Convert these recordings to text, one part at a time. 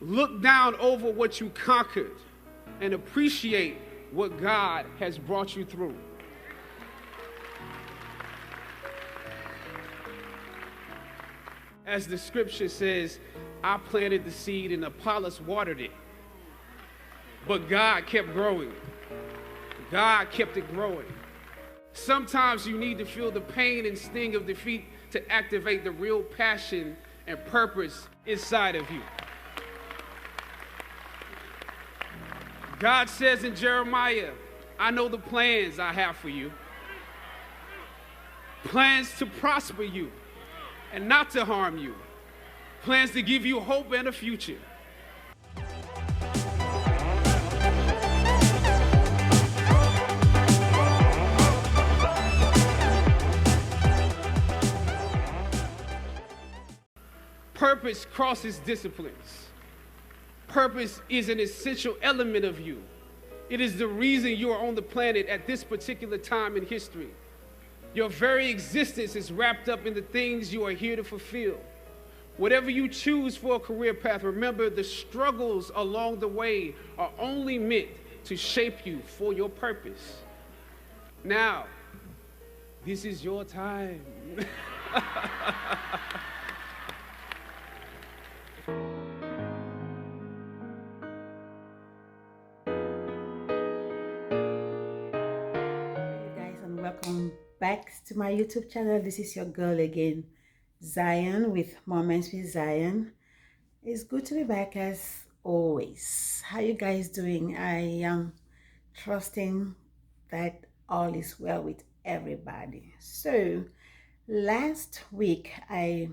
Look down over what you conquered and appreciate what God has brought you through. As the scripture says, I planted the seed and Apollos watered it. But God kept growing. God kept it growing. Sometimes you need to feel the pain and sting of defeat to activate the real passion and purpose inside of you. God says in Jeremiah, I know the plans I have for you. Plans to prosper you and not to harm you. Plans to give you hope and a future. Purpose crosses disciplines. Purpose is an essential element of you. It is the reason you are on the planet at this particular time in history. Your very existence is wrapped up in the things you are here to fulfill. Whatever you choose for a career path, remember the struggles along the way are only meant to shape you for your purpose. Now, this is your time. Welcome back to my YouTube channel. This is your girl again, Zion, with Moments with Zion. It's good to be back as always. How you guys doing? I am trusting that all is well with everybody. So last week I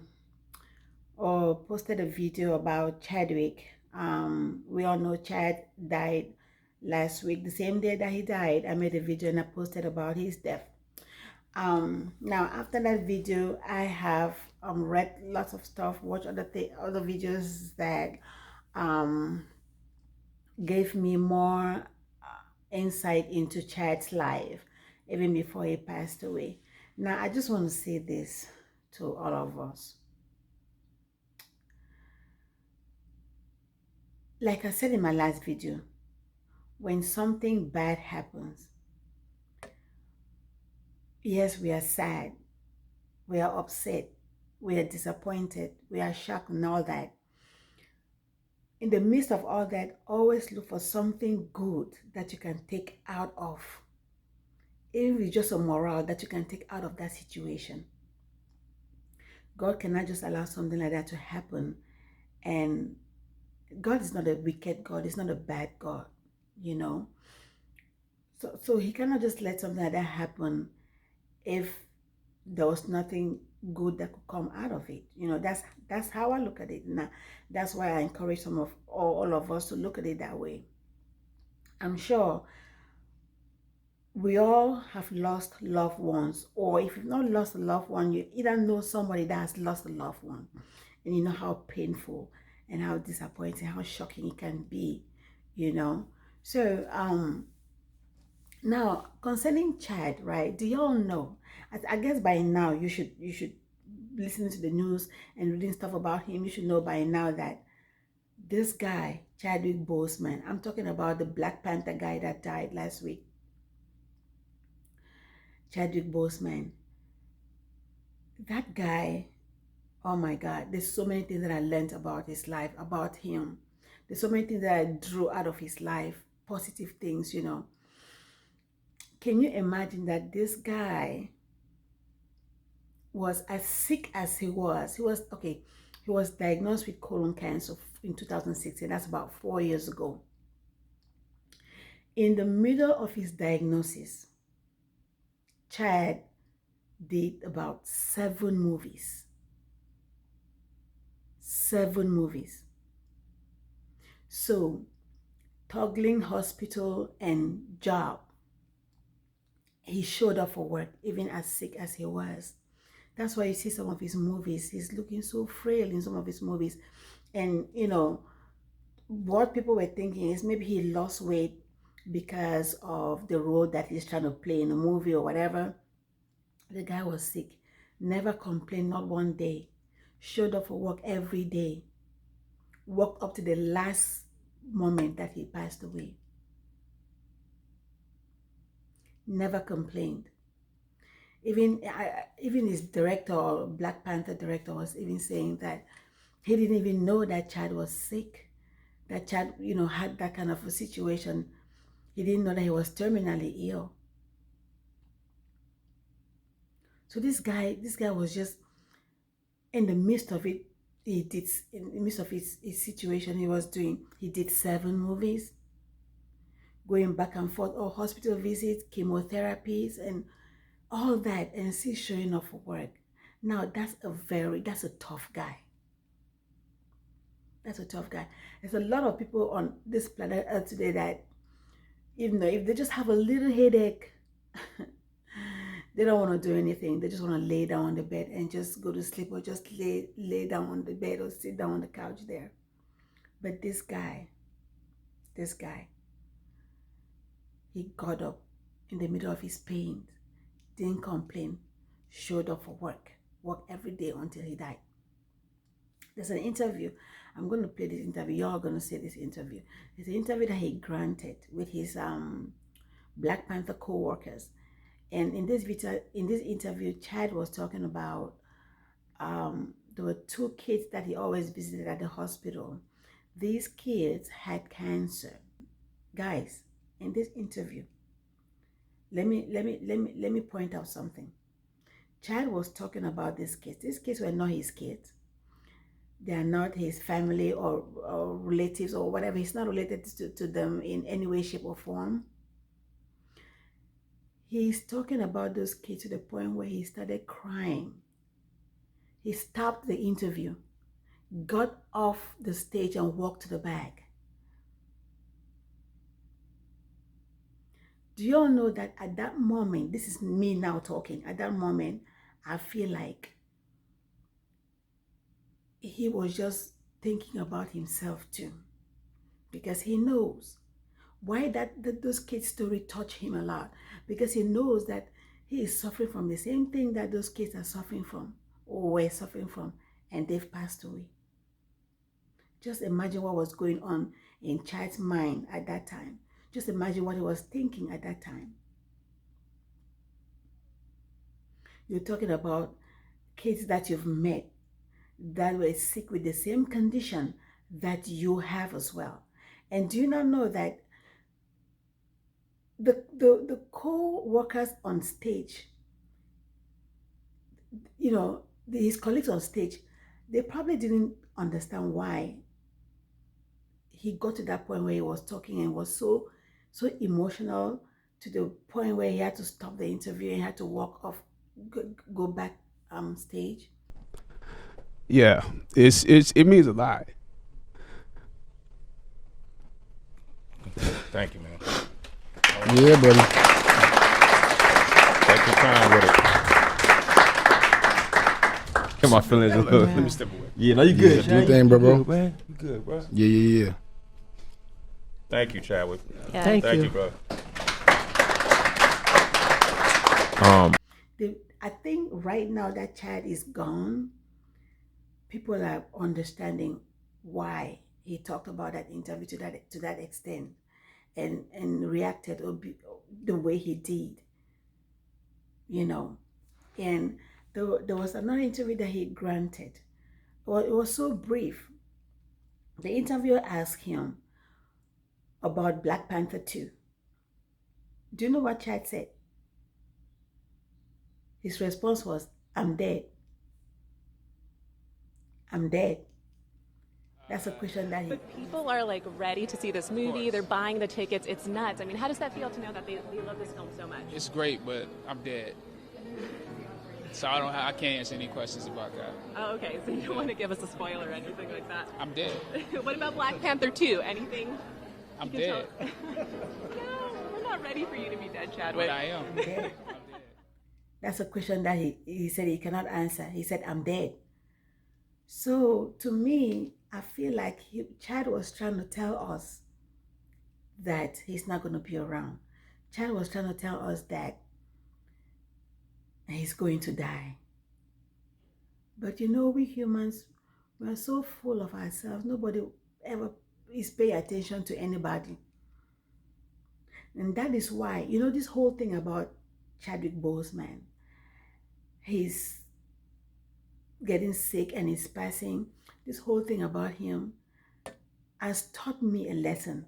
posted a video about Chadwick. We all know Chad died last week. The same day that he died, I made a video and I posted about his death. Now after that video, I have read lots of stuff, watched other videos that gave me more insight into Chad's life even before he passed away. Now I just want to say this to all of us. Like I said in my last video, when something bad happens, yes, we are sad, we are upset, we are disappointed, we are shocked and all that. In the midst of all that, always look for something good that you can take out of. Even if it's just a moral that you can take out of that situation. God cannot just allow something like that to happen. And God is not a wicked God, He's not a bad God, you know. So He cannot just let something like that happen if there was nothing good that could come out of it. You know, that's how I look at it. Now, that's why I encourage all of us to look at it that way. I'm sure we all have lost loved ones, or if you've not lost a loved one, you either know somebody that has lost a loved one, and you know how painful and how disappointing, how shocking it can be, you know. So now concerning Chad, right? Do y'all know? I guess by now you should listen to the news and reading stuff about him. You should know by now that this guy, Chadwick Boseman, I'm talking about the Black Panther guy that died last week. Chadwick Boseman. That guy, oh my God, there's so many things that I learned about his life, about him. There's so many things that I drew out of his life, positive things, you know. Can you imagine that this guy was as sick as he was? He was diagnosed with colon cancer in 2016. That's about 4 years ago. In the middle of his diagnosis, Chad did about 7 movies. 7 movies. So, toggling hospital and job, he showed up for work even as sick as he was. That's why you see some of his movies, he's looking so frail in some of his movies. And you know, what people were thinking is maybe he lost weight because of the role that he's trying to play in a movie or whatever. The guy was sick, never complained, not one day. Showed up for work every day. walked up to the last moment that he passed away. Never complained. Even his director, or Black Panther director, was even saying that he didn't even know that Chad was sick, that Chad, had that kind of a situation. He didn't know that he was terminally ill. So this guy was just in the midst of it. In the midst of his situation he did 7 movies, going back and forth, or hospital visits, chemotherapies, and all that, and still showing up for work. Now that's a tough guy. That's a tough guy. There's a lot of people on this planet Earth today that, if they just have a little headache, they don't want to do anything. They just want to lay down on the bed and just go to sleep, or just lay down on the bed, or sit down on the couch there. But this guy, he got up in the middle of his pain, didn't complain, showed up for work every day until he died. There's an interview. I'm going to play this interview. You're going to see this interview. It's an interview that he granted with his Black Panther co-workers. And in this interview, Chad was talking about there were 2 kids that he always visited at the hospital. These kids had cancer. Guys, in this interview, let me point out something. Chad was talking about these kids. These kids were not his kids. They are not his family or relatives or whatever. He's not related to them in any way, shape, or form. He's talking about those kids to the point where he started crying. He stopped the interview, got off the stage, and walked to the back. Do you all know that at that moment, this is me now talking, at that moment, I feel like he was just thinking about himself too, because he knows why those kids' story touched him a lot, because he knows that he is suffering from the same thing that those kids are suffering from, or were suffering from, and they've passed away. Just imagine what was going on in Chad's mind at that time. Just imagine what he was thinking at that time. You're talking about kids that you've met that were sick with the same condition that you have as well. And do you not know that the co-workers on stage, his colleagues on stage, they probably didn't understand why he got to that point where he was talking and was so emotional, to the point where he had to stop the interview and had to walk off, go back stage. Yeah, it means a lot. Thank you, man. Yeah, buddy. Take your time with it. Get my feelings. Let me step away. Yeah, no, you good. Yeah, Do your thing, bro. You good, man. You good, bro. Yeah. Thank you, Chadwick. Yeah. Thank you, bro. I think right now that Chad is gone, people are understanding why he talked about that interview to that extent, and reacted the way he did. And there was another interview that he granted. Well, it was so brief. The interviewer asked him about Black Panther 2. Do you know what Chad said? His response was, "I'm dead. I'm dead." That's a question that he... But people are like ready to see this movie. They're buying the tickets. It's nuts. I mean, how does that feel to know that they love this film so much? It's great, but I'm dead. So I can't answer any questions about that. Oh, okay. So you don't want to give us a spoiler or anything like that? I'm dead. What about Black Panther 2? Anything? I'm you can dead. No, we're not ready for you to be dead, Chadwick. But I am. I'm dead. That's a question that he said he cannot answer. He said, "I'm dead." So to me, I feel like Chad was trying to tell us that he's not going to be around. Chad was trying to tell us that he's going to die. But we humans, We are so full of ourselves. Nobody ever is paying attention to anybody. And that is why, you know, this whole thing about Chadwick Boseman, he's getting sick and he's passing. This whole thing about him has taught me a lesson.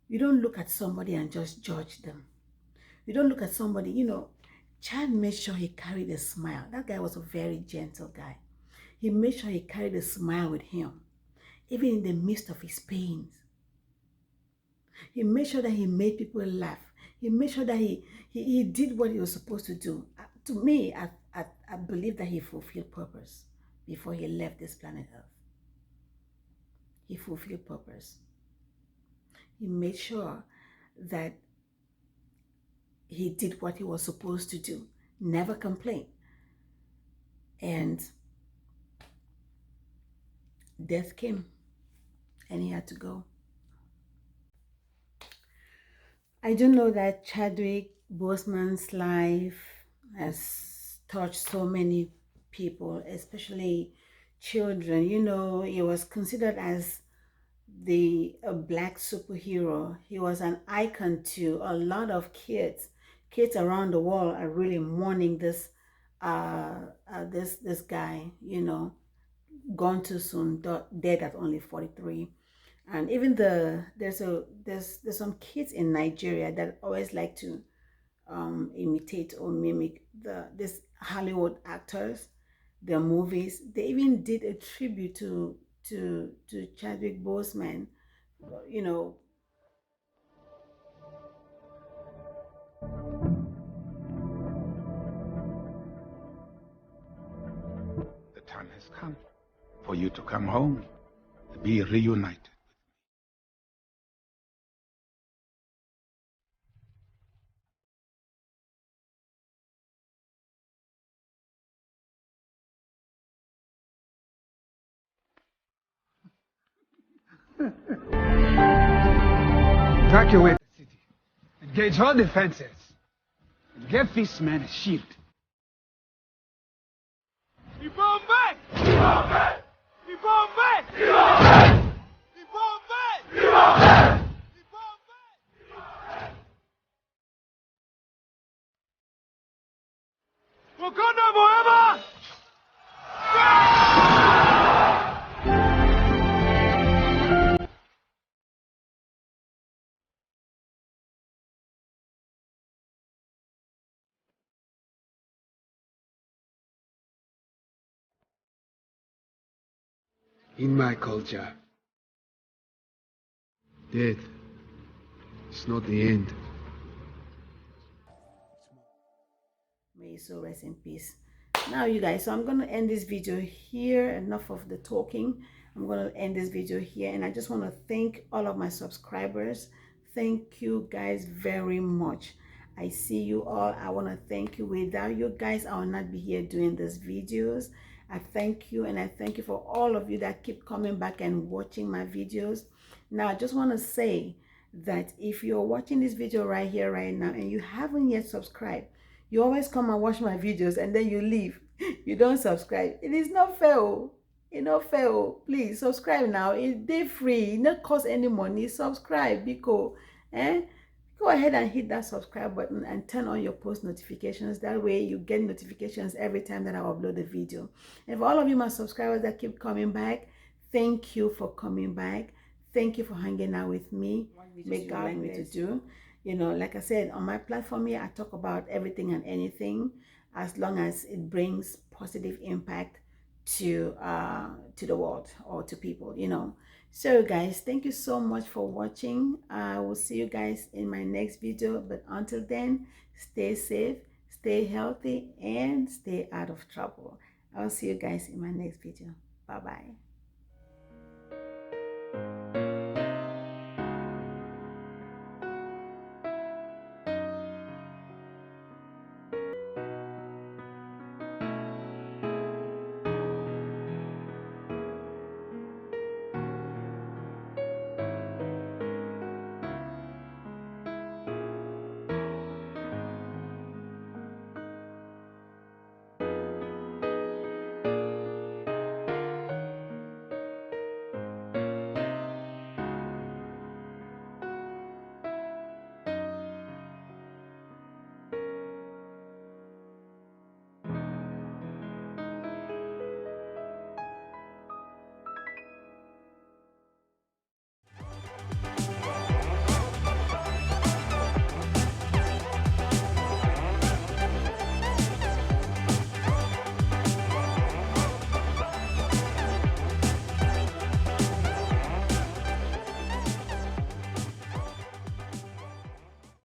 You don't look at somebody and just judge them. You don't look at somebody, you know, Chad made sure he carried a smile. That guy was a very gentle guy. He made sure he carried a smile with him, even in the midst of his pains. He made sure that he made people laugh. He made sure that he did what he was supposed to do. To me, I believe that he fulfilled purpose before he left this planet Earth. He fulfilled purpose. He made sure that he did what he was supposed to do. Never complained. And death came and he had to go. I do know that Chadwick Boseman's life has touched so many people, especially children. You know, he was considered as a black superhero. He was an icon to a lot of kids. Kids around the world are really mourning this this guy, you know, gone too soon, dead at only 43. And even there's some kids in Nigeria that always like to imitate or mimic this Hollywood actors, their movies. They even did a tribute to Chadwick Boseman, you know. The time has come for you to come home, to be reunited. Evacuate the city. Engage all defenses. And give this man a shield. In my culture, death is not the end. May his soul rest in peace. Now, you guys, so I'm going to end this video here. Enough of the talking. I'm going to end this video here, and I just want to thank all of my subscribers. Thank you guys very much. I see you all. I want to thank you. Without you guys, I will not be here doing these videos. I thank you, and I thank you for all of you that keep coming back and watching my videos. Now, I just want to say that if you're watching this video right here, right now, and you haven't yet subscribed, you always come and watch my videos and then you leave. You don't subscribe. It is not fair. It's not fair. Please subscribe now. It's free. It not cost any money. Subscribe because go ahead and hit that subscribe button and turn on your post notifications. That way you get notifications every time that I upload a video. And for all of you, my subscribers that keep coming back, thank you for coming back. Thank you for hanging out with me. May God like me to do. You know, like I said, on my platform here, I talk about everything and anything as long as it brings positive impact to the world or to people, you know. So guys, thank you so much for watching. I will see you guys in my next video, but until then, stay safe, stay healthy, and stay out of trouble. I'll see you guys in my next video. Bye bye.